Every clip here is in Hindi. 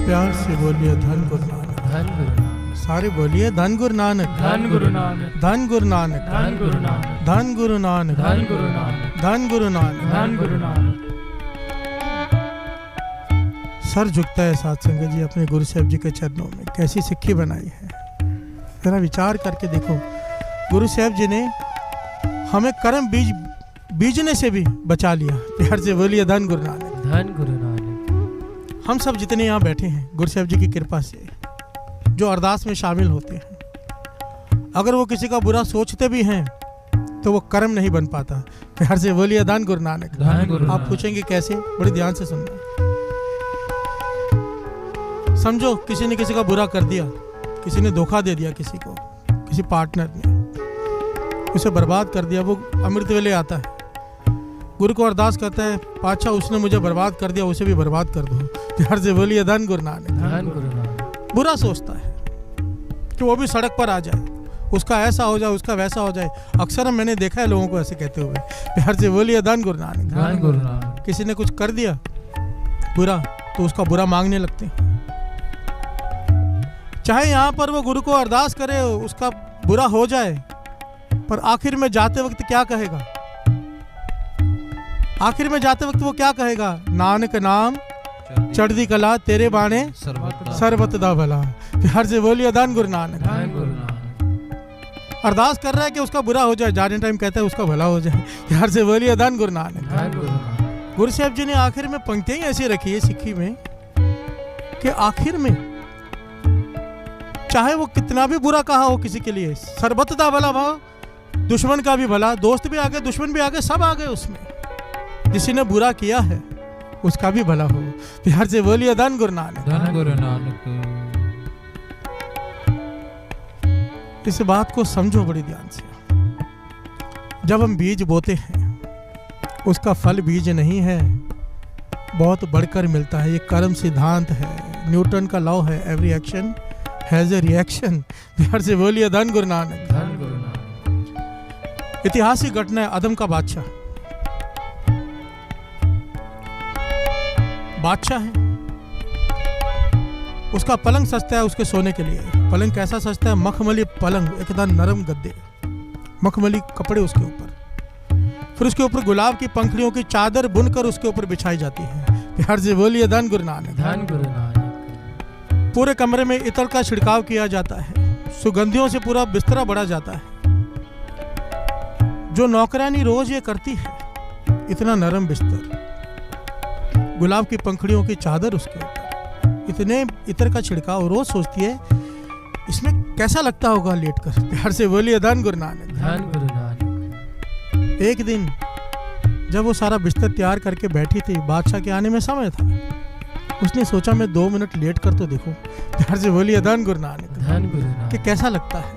प्यार से बोलिए धन गुरु नानक, धन गुरु नानक। सारे बोलिए धन गुरु नानक, धन गुरु नानक, धन गुरु नानक, धन गुरु नानक, धन गुरु नानक, धन गुरु नानक, धन गुरु नानक। धन गुरु नानक। सर झुकता है साथ संगत जी अपने गुरु साहब जी के चरणों में। कैसी सिक्की बनाई है, जरा विचार करके देखो। गुरु साहब जी ने हमें कर्म बीजने से भी बचा लिया। प्यार से बोलिए धन गुरु नानक, धन गुरु नानक। हम सब जितने यहाँ बैठे हैं गुरु साहब जी की कृपा से, जो अरदास में शामिल होते हैं, अगर वो किसी का बुरा सोचते भी हैं तो वो कर्म नहीं बन पाता। प्यार से बोलिए धन गुरु नानक। धन गुरु आप नानक। पूछेंगे कैसे, बड़ी ध्यान से सुनना। समझो किसी ने किसी का बुरा कर दिया, किसी ने धोखा दे दिया किसी को, किसी पार्टनर ने उसे बर्बाद कर दिया। वो अमृत वेले आता है, गुरु को अरदास करता है, पातशाह उसने मुझे बर्बाद कर दिया, उसे भी बर्बाद कर दो। प्यार से बोलिए धन गुरु नानक। धन गुरु नानक। बुरा सोचता है कि वो भी सड़क पर आ जाए, उसका ऐसा हो जाए, उसका वैसा हो जाए। अक्सर मैंने देखा है लोगों को ऐसे कहते हुए। प्यार से बोलिए धन गुरु नानक। धन गुरु नानक। किसी ने कुछ कर दिया बुरा तो उसका बुरा मांगने लगते हैं। चाहे यहाँ पर वो गुरु को अरदास करे उसका बुरा हो जाए, पर आखिर में जाते वक्त क्या कहेगा? आखिर में जाते वक्त वो क्या कहेगा? नानक नाम चढ़दी कला तेरे बाणे सर्वत दा भला। प्यार से बोलिए धन गुरु नानक। धन गुरु नानक। अरदास कर रहा है कि उसका बुरा हो जाए, जाने टाइम कहता है उसका भला हो जाए। प्यार से बोलिए धन गुरु नानक। धन गुरु नानक। गुरु साहब जी ने आखिर में पंक्तियां ही ऐसी रखी है सिक्खी में कि आखिर में चाहे वो कितना भी बुरा कहा हो किसी के लिए, सर्वत दा भला भाव, दुश्मन का भी भला, दोस्त भी आ गए, दुश्मन भी आ गए, सब आ गए उसमें। जिसी ने बुरा किया है उसका भी भला हो। प्यार से बोलिए धन गुरु नानक। धन गुरु नानक। इस बात को समझो बड़ी ध्यान से। जब हम बीज बोते हैं उसका फल बीज नहीं है, बहुत बढ़कर मिलता है। ये कर्म सिद्धांत है, न्यूटन का लॉ है, every action has a reaction. प्यार से बोलिए धन गुरु नानक। धन गुरु नानक। ऐतिहासिक घटना है। अदम का बादशाह है, उसका पलंग सस्ता है उसके सोने के लिए। पलंग कैसा सस्ता है? मखमली पलंग, एकदम नरम गद्दे, मखमली कपड़े उसके ऊपर, फिर उसके ऊपर गुलाब की पंखड़ियों की चादर बुनकर उसके ऊपर बिछाई जाती है। प्यार से बोलिए धन गुरु नानक। धन गुरु नानक। पूरे कमरे में इत्र का छिड़काव किया जाता है, सुगंधियों से पूरा बिस्तरा बढ़ा जाता है। जो नौकरानी रोज ये करती है, इतना नरम बिस्तर, गुलाब की पंखड़ियों की चादर उसके ऊपर, इतने इत्र का छिड़काव, रोज सोचती है इसमें कैसा लगता होगा लेटकर। प्यार से बोलिए धन गुरु नानक। धन गुरु नानक। एक दिन जब वो सारा बिस्तर तैयार करके बैठी थी, बादशाह के आने में समय था, उसने सोचा मैं 2 मिनट लेट कर तो देखूं। प्यार से बोलिए धन गुरु नानक। धन गुरु नानक। कि कैसा लगता है।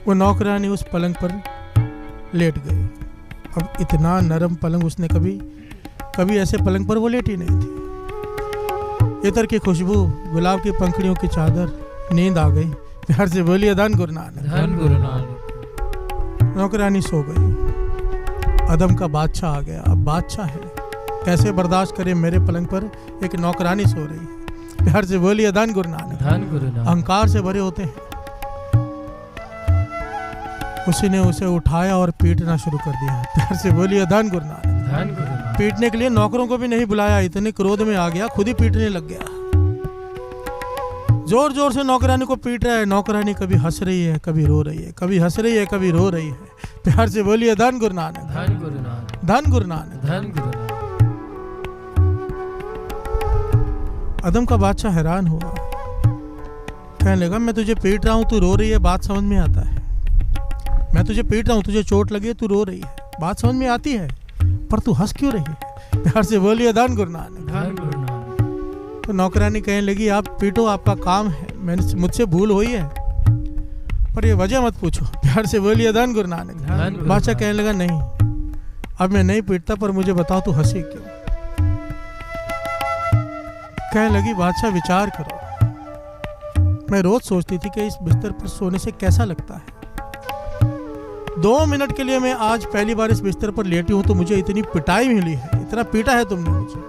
वो नौकरानी उस पलंग पर लेट गई। अब इतना नरम पलंग उसने कभी ऐसे पलंग पर वो लेटी नहीं थी। इत्र की खुशबू, गुलाब की पंखड़ियों की चादर, नींद आ गई। प्यार से बोलिए धन गुरु नानक। धन गुरु नानक। नौकरानी सो गई। अदम का बादशाह आ गया। अब बादशाह है, कैसे बर्दाश्त करे मेरे पलंग पर एक नौकरानी सो रही है। प्यार से बोलिए धन गुरु नानक। धन गुरु नानक। अहंकार से भरे होते हैं। उसी ने उसे उठाया और पीटना शुरू कर दिया। प्यार से बोलिए धन गुरु नानक। धन गुरु नानक। पीटने के लिए नौकरों को भी नहीं बुलाया, इतने क्रोध में आ गया, खुद ही पीटने लग गया। जोर जोर से नौकरानी को पीट रहा है। नौकरानी कभी हंस रही है, कभी रो रही है, कभी हंस रही है, कभी रो रही है। प्यार से बोलिए धन गुरु नानक। धन गुरु नानक। धन गुरु नानक। धन गुरु नानक। अदम का बादशाह हैरान हुआ, कहने लगा मैं तुझे पीट रहा हूं, तू रो रही है, बात समझ में आता है। मैं तुझे पीट रहा हूं, तुझे चोट लगी है, तू रो रही है, बात समझ में आती है, पर तू हंस क्यों रही है? प्यार से बोलिए धन गुरु नानक। धन गुरु नानक। तो नौकरानी कहने लगी आप पीटो, आपका काम है, मैंने मुझसे भूल हुई है, पर ये वजह मत पूछो। प्यार से बोलिए धन गुरु नानक। बादशाह कहने लगा नहीं, अब मैं नहीं पीटता, पर मुझे बताओ तू हंसी क्यों? कहने लगी बादशाह विचार करो, मैं रोज सोचती थी कि इस बिस्तर पर सोने से कैसा लगता है। 2 मिनट के लिए मैं आज पहली बार इस बिस्तर पर लेटी हूं तो मुझे इतनी पिटाई मिली है, इतना पीटा है तुमने मुझे,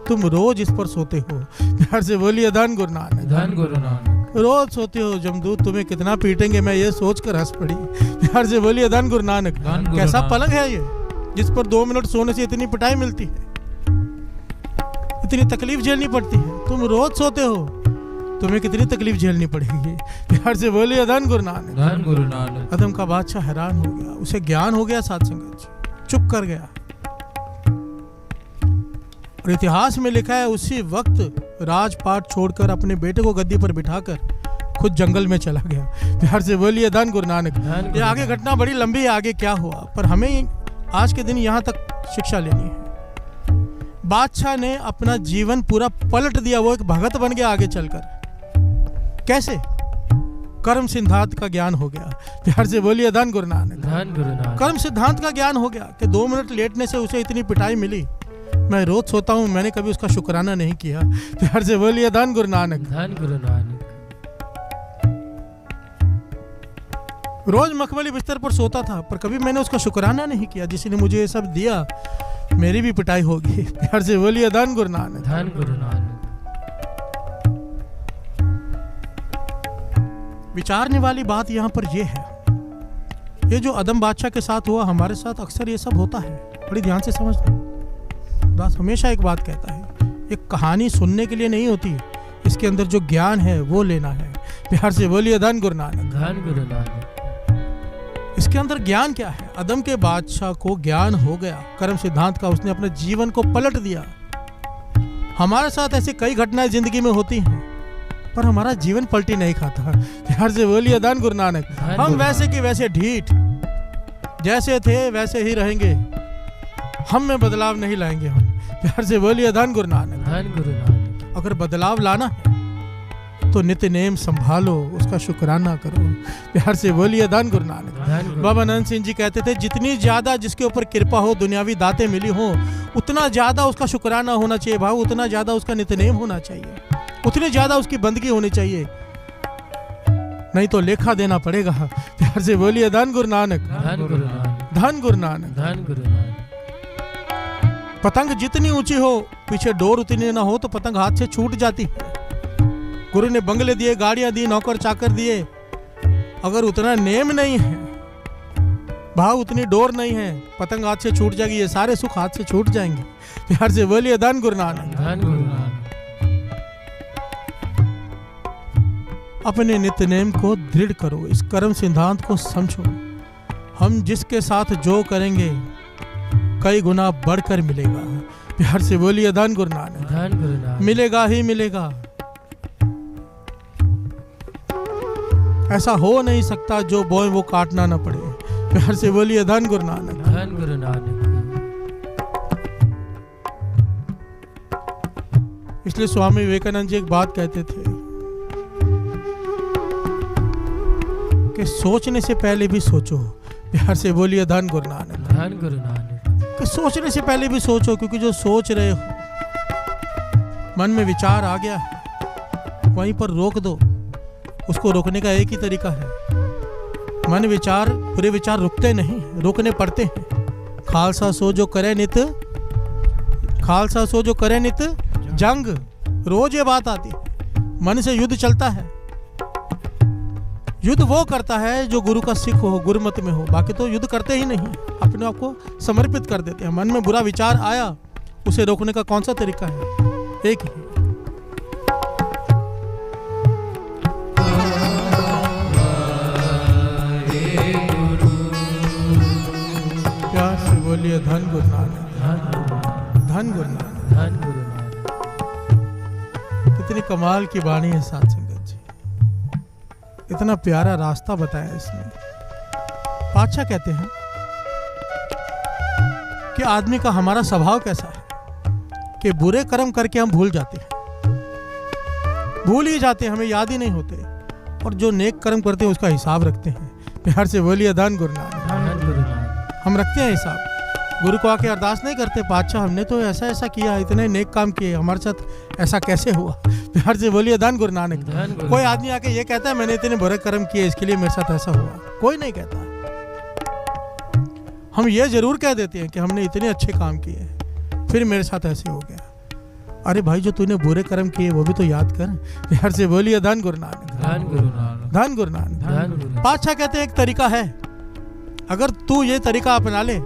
तुम रोज इस पर सोते हो। प्यार से बोलिए धन गुरु नानक। धन गुरु नानक। रोज सोते हो, जमदूत तुम्हें कितना पीटेंगे मैं ये सोचकर हंस पड़ी। प्यार से बोलिए धन गुरु नानक। धन गुरु कैसा नानक। पलंग है ये जिस पर 2 मिनट सोने से इतनी पिटाई मिलती है, इतनी तकलीफ झेलनी पड़ती है। तुम रोज सोते हो, तुम्हें कितनी तकलीफ झेलनी पड़ेगी। प्यार से बोलिए धन गुरु नानक। धन गुरु नानक। अदम का बादशाह हैरान हो गया, उसे ज्ञान हो गया साध संगत जी, चुप कर गया। और इतिहास में लिखा है उसी वक्त राजपाट छोड़कर अपने बेटे को गद्दी पर बिठाकर खुद जंगल में चला गया। प्यार से बोलिए धन गुरु नानक। ये आगे घटना बड़ी लंबी है, आगे क्या हुआ, पर हमें आज के दिन यहाँ तक शिक्षा लेनी है। बादशाह ने अपना जीवन पूरा पलट दिया, वो एक भगत बन गया आगे चलकर। कैसे? कर्म सिद्धांत का ज्ञान हो गया। प्यार से बोलिए धन गुरु नानक। धन गुरु नानक। कर्म सिद्धांत का ज्ञान हो गया कि 2 मिनट लेटने से उसे इतनी पिटाई मिली, मैं रोज सोता हूं, मैंने कभी उसका शुक्राना नहीं किया। प्यार से बोलिए धन गुरु नानक। धन गुरु नानक। रोज मखमली बिस्तर पर सोता था, पर कभी मैंने उसका शुक्राना नहीं किया। जिसने मुझे ये सब दिया, मेरी भी पिटाई होगी। प्यार से बोलिए धन गुरु नानक। धन गुरु नानक। विचारने वाली बात यहाँ पर यह है, ये जो अदम बादशाह के साथ हुआ, हमारे साथ अक्सर ये सब होता है। बड़ी ध्यान से समझना। दास हमेशा एक बात कहता है, एक कहानी सुनने के लिए नहीं होती, इसके अंदर जो ज्ञान है वो लेना है। प्यार से बोलिए धन गुरु नानक। धन गुरु नानक। इसके अंदर ज्ञान क्या है? अदम के बादशाह को ज्ञान हो गया कर्म सिद्धांत का, उसने अपने जीवन को पलट दिया। हमारे साथ ऐसी कई घटनाएं जिंदगी में होती हैं, पर हमारा जीवन पलटी नहीं खाता। प्यार से बोलिए धन गुरु नानक। हम वैसे कि वैसे ढीठ, जैसे थे वैसे ही रहेंगे, हम में बदलाव नहीं लाएंगे हम। प्यार से बोलिए धन गुरु नानक। धन गुरु नानक। अगर बदलाव लाना है तो नित्य नेम संभालो, उसका शुक्राना करो। प्यार से बोलिए धन गुरु नानक। बाबा नंद सिंह जी कहते थे, जितनी ज्यादा जिसके ऊपर कृपा हो, दुनियावी दातें मिली हो, उतना ज्यादा उसका शुक्राना होना चाहिए भाव, उतना ज्यादा उसका नित्य नेम होना चाहिए, उतनी ज्यादा उसकी बंदगी होनी चाहिए, नहीं तो लेखा देना पड़ेगा। प्यार से बोलिए धन गुरु नानक। धन गुरु नानक। धन गुरु नानक। धन गुरु नानक। पतंग जितनी ऊंची हो, पीछे डोर उतनी ना हो तो पतंग हाथ से छूट जाती है। गुरु ने बंगले दिए, गाड़ियां दी, नौकर चाकर दिए, अगर उतना नेम नहीं है, भाव उतनी डोर नहीं है, पतंग हाथ से छूट जाएगी, ये सारे सुख हाथ से छूट जाएंगे। प्यार से बोलिए धन गुरु नानक। धन गुरु नानक। अपने नित्य नेम को दृढ़ करो, इस कर्म सिद्धांत को समझो। हम जिसके साथ जो करेंगे कई गुना बढ़कर मिलेगा। प्यार से बोलिए धन गुरु नानक। धन गुरु नानक। मिलेगा ही मिलेगा, ऐसा हो नहीं सकता जो बोए वो काटना ना पड़े। प्यार से बोलिए धन गुरु नानक। धन गुरु नानक। इसलिए स्वामी विवेकानंद जी एक बात कहते थे कि सोचने से पहले भी सोचो। प्यार से बोलिए धन गुरु नानक। धन गुरु नानक। कि सोचने से पहले भी सोचो, क्योंकि जो सोच रहे हो, मन में विचार आ गया है, वहीं पर रोक दो। उसको रोकने का एक ही तरीका है, मन विचार, पूरे विचार रुकते नहीं, रोकने पड़ते हैं। खालसा सो जो करे नित, खालसा सो जो करे नित जंग। रोज ये बात आती है, मन से युद्ध चलता है। युद्ध वो करता है जो गुरु का सिख हो, गुरुमत में हो, बाकी तो युद्ध करते ही नहीं, अपने आप को समर्पित कर देते हैं। मन में बुरा विचार आया, उसे रोकने का कौन सा तरीका है? एक ही। प्यार से बोलिए धन गुरु नानक। धन गुरु नानक। धन गुरु नानक। कितनी कमाल की वाणी है साथ संगत जी, इतना प्यारा रास्ता बताया इसने। बादशाह कहते हैं कि आदमी का हमारा स्वभाव कैसा है कि बुरे कर्म करके हम भूल जाते हैं, भूल ही जाते हैं, हमें याद ही नहीं होते, और जो नेक कर्म करते हैं उसका हिसाब रखते हैं। प्यार से बोलिए धन गुरु नानक। धन गुरु नानक। हम रखते हैं हिसाब, गुरु को आके अरदास नहीं करते, बादशाह हमने तो ऐसा ऐसा किया, इतने नेक काम किए, हमारे साथ ऐसा कैसे हुआ। प्यार से बोलिए धन गुरु नानक। कोई आदमी आके ये कहता है मैंने इतने बुरे कर्म किए, इसके लिए मेरे साथ ऐसा हुआ, कोई नहीं कहता। हम ये जरूर कह देते हैं कि हमने इतने अच्छे काम किए, फिर मेरे साथ ऐसे हो गया। अरे भाई जो तूने बुरे कर्म किए वो भी तो याद कर। प्यार से बोलिए धन गुरु नानक, धन गुरु नानक, धन गुरु नानक। धन गुरु नानक। पातशाह कहते हैं एक तरीका है, अगर तू ये तरीका अपना ले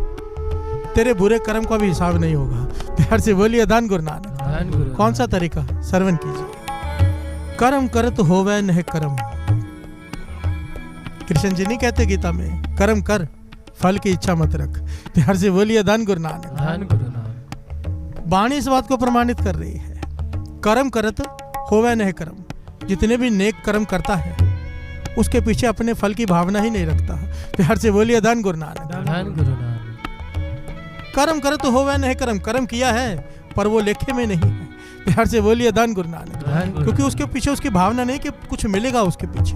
तेरे बुरे कर्म का भी हिसाब नहीं होगा। प्यार से बोलिए धन गुरु नानक। धन गुरु नानक। कौन सा तरीका? श्रवण कीजिए। कर्म करत होवे नह कर्म। कृष्ण जी नहीं कहते गीता में, कर्म कर फल की इच्छा मत रख। प्यार से बोलिए धन गुरु नानक। धन गुरु नानक। वाणी इस बात को प्रमाणित कर रही है, कर्म करत होवे नह कर्म। जितने भी नेक कर्म करता है उसके पीछे अपने फल की भावना ही नहीं रखता। प्यार से बोलिए धन गुरु नानक। धन गुरु नानक। कर्म करत होवे नह कर्म। कर्म किया है पर वो लेखे में नहीं है। प्यार से बोलिए धन गुरु नानक। धन गुरु क्योंकि उसके पीछे उसकी भावना नहीं कि कुछ मिलेगा उसके पीछे,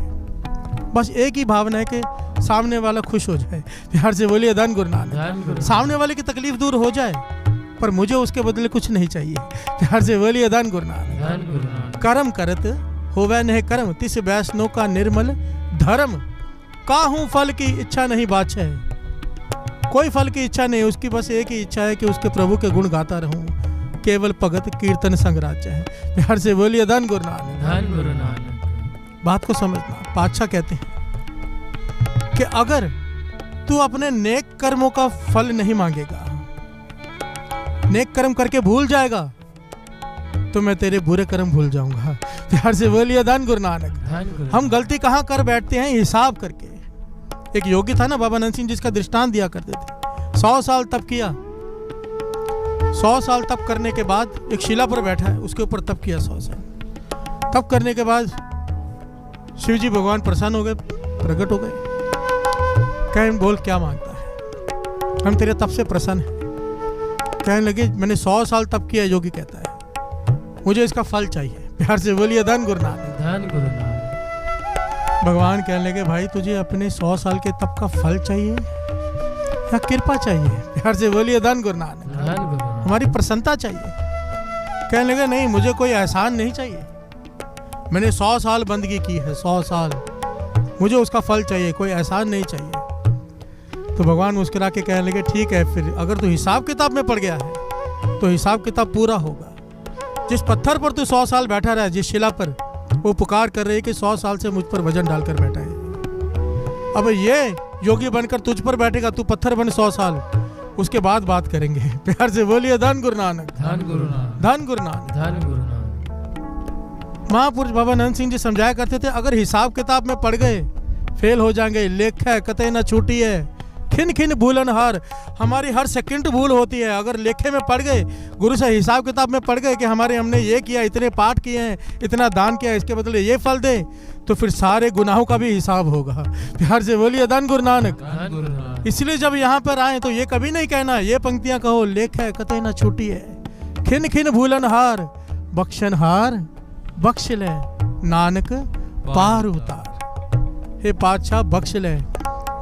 बस एक ही भावना है कि सामने वाला खुश हो जाए। प्यार से बोलिए धन गुरु नानक। धन गुरु। सामने वाले की तकलीफ दूर हो जाए पर मुझे उसके बदले कुछ नहीं चाहिए। प्यार से बोलिए धन गुरु नानक। धन गुरु नानक। कर्म करत होवे नह कर्म, तिस वैष्णव का निर्मल धर्म। काहू फल की इच्छा नहीं बाछे। कोई फल की इच्छा नहीं, उसकी बस एक ही इच्छा है कि उसके प्रभु के गुण गाता रहूं। केवल भगत कीर्तन संगराज्य है। प्यार से बोलिए धन गुरु नानक। धन गुरु नानक। बात को समझना। पातशाह कहते हैं कि अगर तू अपने नेक कर्मों का फल नहीं मांगेगा, नेक कर्म करके भूल जाएगा, तो मैं तेरे बुरे कर्म भूल जाऊंगा। प्यार से बोलिए धन गुरु नानक। धन गुरु। हम गलती कहाँ कर बैठते हैं? हिसाब करके। एक योगी था ना बाबा नंद सिंह, जिसका दृष्टांत दिया करते थे। 100 साल तप किया, 100 साल तप करने के बाद एक शिला पर बैठा है, उसके ऊपर तप किया 100 साल। तप करने के बाद शिव जी भगवान प्रसन्न हो गए, प्रकट हो गए। कहें बोल क्या मांगता है, हम तेरे तप से प्रसन्न हैं। कहने लगे मैंने 100 साल तप किया। योगी कहता है मुझे इसका फल चाहिए। प्यार से बोलिए धन गुरु नानक। धन गुरु नानक। भगवान कहने लगे भाई तुझे अपने 100 साल के तप का फल चाहिए या कृपा चाहिए? प्यार से बोलिए धन गुरु नानक। धन गुरु नानक। हमारी प्रसन्नता चाहिए। कहने लगे नहीं, मुझे कोई एहसान नहीं चाहिए। मैंने 100 साल बंदगी की है, 100 साल, मुझे उसका फल चाहिए, कोई एहसान नहीं चाहिए। तो भगवान मुस्कुरा के कहने लगे ठीक है, फिर अगर तू हिसाब किताब में पड़ गया है तो हिसाब किताब पूरा होगा। जिस पत्थर पर तू 100 साल बैठा रहा, जिस शिला पर, वो पुकार कर रही है कि 100 साल से मुझ पर वजन डालकर बैठा है। अब ये योगी बनकर तुझ पर बैठेगा, तू पत्थर बन 100 साल, उसके बाद बात करेंगे। प्यार से बोलिए धन गुरु नानक। धन गुरु नानक। धन गुरु नानक। धन गुरु नानक। महापुरुष बाबा नंद सिंह जी समझाया करते थे, अगर हिसाब किताब में पड़ गए फेल हो जाएंगे। लेख है कतई न छूटी है, खिन खिन भूलन हार। हमारी हर सेकंड भूल होती है। अगर लेखे में पड़ गए, गुरु से हिसाब किताब में पड़ गए कि हमने ये किया, इतने पाठ किए हैं, इतना दान किया, इसके बदले ये फल दे, तो फिर सारे गुनाहों का भी हिसाब होगा। प्यार से बोलिए धन गुरु नानक। धन गुरु नानक। इसलिए जब यहाँ पर आए तो ये कभी नहीं कहना, ये पंक्तियां कहो, लेख है कतई न छूटी है, खिन खिन भूलन हार, बख्शन हार बख्श ले, नानक पार उतार। हे पातशाह बख्श ले,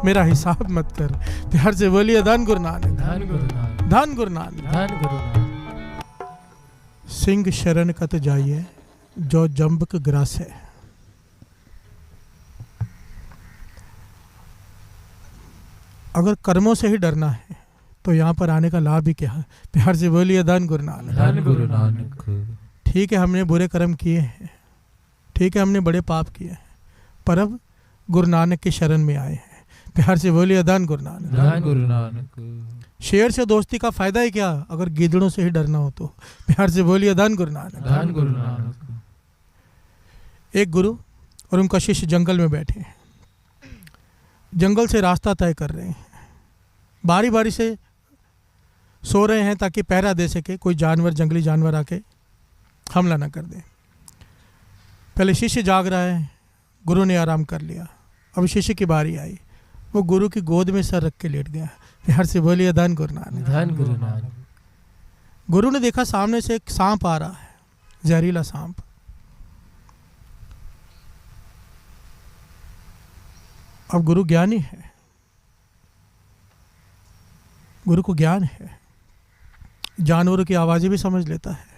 मेरा हिसाब मत कर। प्यार से बोलिए धन गुरु नानक। धन गुरु नानक। धन गुरु नानक। धन गुरु नानक। सिंह शरण कत जाइए जो जम्बक ग्रास है। अगर कर्मों से ही डरना है तो यहाँ पर आने का लाभ ही क्या है? प्यार से बोलिए धन गुरु नानक। धन गुरु नानक। ठीक है हमने बुरे कर्म किए हैं, ठीक है हमने बड़े पाप किए हैं, पर अब गुरु नानक की शरण में आए हैं। प्यार से बोलिए धन गुरु नानक। धन गुरु नानक। शेर से दोस्ती का फायदा ही क्या अगर गीदड़ों से ही डरना हो तो? प्यार से बोलिए धन गुरु नानक। धन गुरु नानक। एक गुरु और उनका शिष्य जंगल में बैठे हैं, जंगल से रास्ता तय कर रहे हैं, बारी बारी से सो रहे हैं ताकि पहरा दे सके, कोई जानवर, जंगली जानवर आके हमला ना कर दे। पहले शिष्य जाग रहा है, गुरु ने आराम कर लिया। अब शिष्य की बारी आई, वो गुरु की गोद में सर रख के लेट गया। प्यार से बोलिए धन गुरु नानक। धन गुरु नानक। गुरु ने देखा सामने से एक सांप आ रहा है, जहरीला सांप। अब गुरु ज्ञानी है, गुरु को ज्ञान है, जानवरों की आवाज़ें भी समझ लेता है।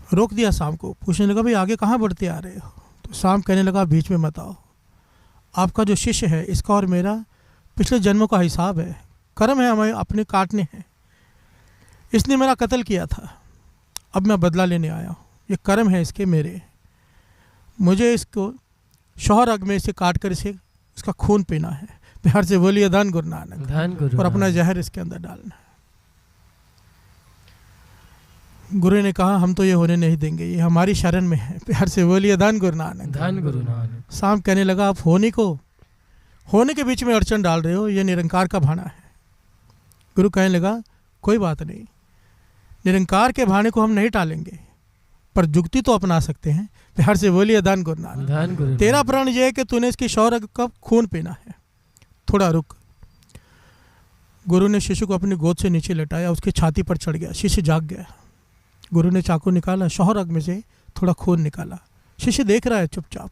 रोक दिया सांप को, पूछने लगा भाई आगे कहाँ बढ़ते आ रहे हो? तो सांप कहने लगा बीच में मत आओ, आपका जो शिष्य है इसका और मेरा पिछले जन्मों का हिसाब है, कर्म है हमें अपने काटने हैं। इसने मेरा कत्ल किया था, अब मैं बदला लेने आया हूँ, ये कर्म है इसके मेरे, मुझे इसको शौहर अग में इसे काट कर इसे इसका खून पीना है। प्यार से बोलिए धन गुरु नानक। धन गुरु और अपना नानक। जहर इसके अंदर डालना है। गुरु ने कहा हम तो ये होने नहीं देंगे, ये हमारी शरण में है। प्यार से बोलिए धन गुरु नानक। धन गुरु नानक। सांप कहने लगा आप होने के बीच में अड़चन डाल रहे हो, ये निरंकार का भाना है। गुरु कहने लगा कोई बात नहीं, निरंकार के भाने को हम नहीं टालेंगे, पर जुक्ति तो अपना सकते हैं। प्यार से बोलिए धन गुरु नानक। धन गुरु तेरा नानक। प्रण यह है कि तूने इसकी शौर्य का खून पीना है, थोड़ा रुक। गुरु ने शिशु को अपनी गोद से नीचे लटाया, उसकी छाती पर चढ़ गया, शिशु जाग गया। गुरु ने चाकू निकाला, शौहर अग में से थोड़ा खून निकाला। शिशु देख रहा है चुपचाप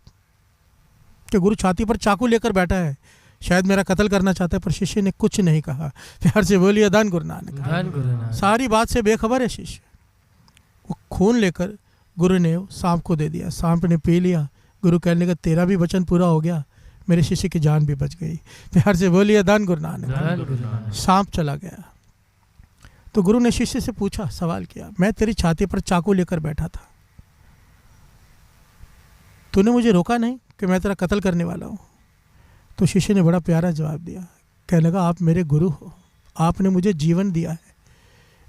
कि गुरु छाती पर चाकू लेकर बैठा है, शायद मेरा कत्ल करना चाहता है, पर शिष्य ने कुछ नहीं कहा। प्यार से बोलिए धन गुरु नानक। धन गुरु नानक। सारी बात से बेखबर है शिष्य। वो खून लेकर गुरु ने सांप को दे दिया, सांप ने पी लिया। गुरु कहने लगा तेरा भी वचन पूरा हो गया, मेरे शिष्य की जान भी बच गई। प्यार से बोलिए धन गुरु नानक। धन गुरु नानक। सांप चला गया। तो गुरु ने शिष्य से पूछा, सवाल किया, मैं तेरी छाती पर चाकू लेकर बैठा था, तूने मुझे रोका नहीं कि मैं तेरा कत्ल करने वाला हूँ? तो शिष्य ने बड़ा प्यारा जवाब दिया, कहने लगा आप मेरे गुरु हो, आपने मुझे जीवन दिया है,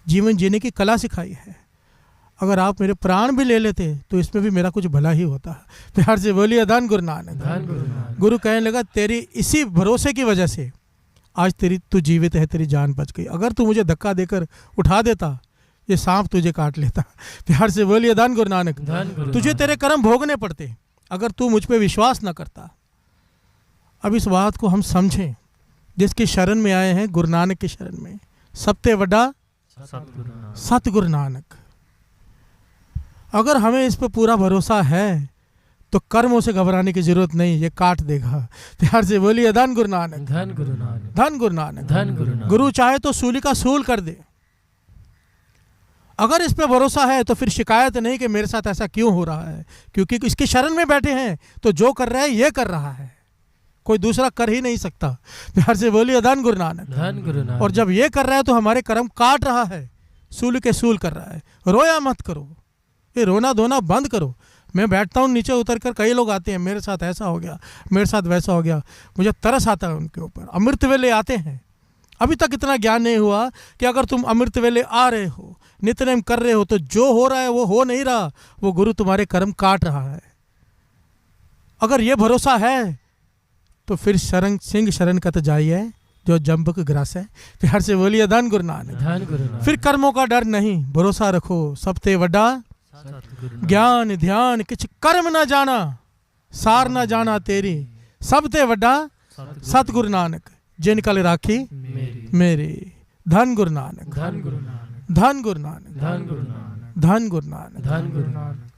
जीवन जीने की कला सिखाई है। अगर आप मेरे प्राण भी ले लेते तो इसमें भी मेरा कुछ भला ही होता। प्यार से बोलिए धन गुरु नानक। धन गुरु नानक। गुरु कहने लगा तेरी इसी भरोसे की वजह से आज तू जीवित है, तेरी जान बच गई। अगर तू मुझे धक्का देकर उठा देता, ये सांप तुझे काट लेता। प्यार से बोलिए धन गुरु नानक। धन गुरु तुझे नानक। तेरे कर्म भोगने पड़ते अगर तू मुझ पे विश्वास न करता। अब इस बात को हम समझें, जिसकी शरण में आए हैं, गुरु नानक की शरण में, सबते वड्डा सतगुरु नानक। सतगुरु नानक। अगर हमें इस पर पूरा भरोसा है तो कर्मों से घबराने की जरूरत नहीं, ये काट देगा। प्यार से बोलिए धन गुरु नानक। धन गुरु नानक। धन गुरु नानक। धन गुरु नानक। गुरु चाहे तो सूली का सूल कर दे। अगर इस पे भरोसा है तो फिर शिकायत नहीं कि मेरे साथ ऐसा क्यों हो रहा है, क्योंकि इसकी शरण में बैठे हैं तो जो कर रहा है ये कर रहा है, कोई दूसरा कर ही नहीं सकता। प्यार से बोलिए धन गुरु नानक। धन गुरु नानक। और जब ये कर रहा है तो हमारे कर्म काट रहा है, सूल के सूल कर रहा है। रोया मत करो, ये रोना धोना बंद करो। मैं बैठता हूँ नीचे उतर कर, कई लोग आते हैं, मेरे साथ ऐसा हो गया, मेरे साथ वैसा हो गया, मुझे तरस आता है उनके ऊपर। अमृत वेले आते हैं, अभी तक इतना ज्ञान नहीं हुआ कि अगर तुम अमृत वेले आ रहे हो, नित्यनेम कर रहे हो, तो जो हो रहा है वो हो नहीं रहा, वो गुरु तुम्हारे कर्म काट रहा है। अगर ये भरोसा है तो फिर शरण सिंह शरण कत जाइए जो जम्बक ग्रास है। प्यार से बोलिए धन गुरु नानक। धन गुरु नानक। फिर कर्मों का डर नहीं, भरोसा रखो, सबते वड्डा सतगुरु नानक। ज्ञान ध्यान किछ कर्म न जाना, सार न जाना तेरी, सबते वड्डा सतगुरु नानक। जिन कल राखी मेरी। मेरी। धन गुरु नानक। धन गुरु नानक। धन गुरु नानक। धन गुरु नानक। धन गुरु नानक। धन गुरु नानक।